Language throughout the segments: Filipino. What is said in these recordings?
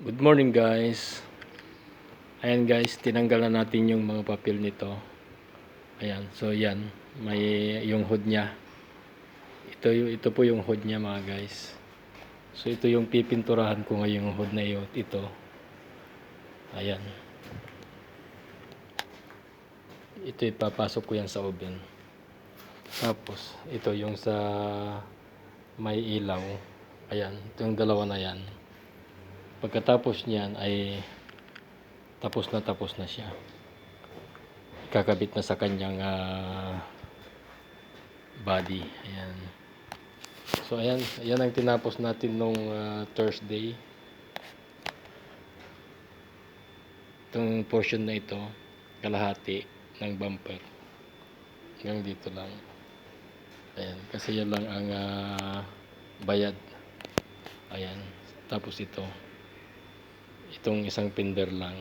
Good morning guys. Ayan guys, tinanggal na natin yung mga papel nito. Ayan, so yan, may yung hood niya. Ito po yung hood niya mga guys. So ito yung pipinturahan ko ngayong hood na ito. Ayan. Ito ipapasok ko yan sa oven. Tapos ito yung sa may ilaw. Ayan, ito yung dalawa na yan. Pagkatapos niyan ay tapos na siya. Kakabit na sa kanyang body. Ayan. So ayan ang tinapos natin nung Thursday. Itong portion na ito, kalahati ng bumper. Hanggang dito lang. Ayan, kasi yan lang ang bayad. Ayan. Tapos itong isang pinder lang.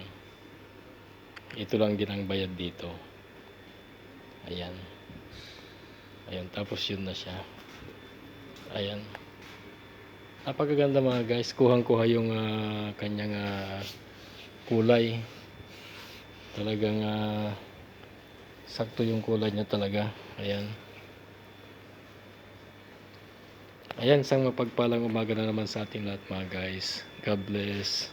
Ito lang din ang bayad dito. Ayan. Ayan, tapos yun na siya. Ayan. Napakaganda mga guys. Kuhang-kuha yung kanyang kulay. Talagang sakto yung kulay niya talaga. Ayan. Ayan, isang mapagpalang umaga na naman sa ating lahat mga guys. God bless.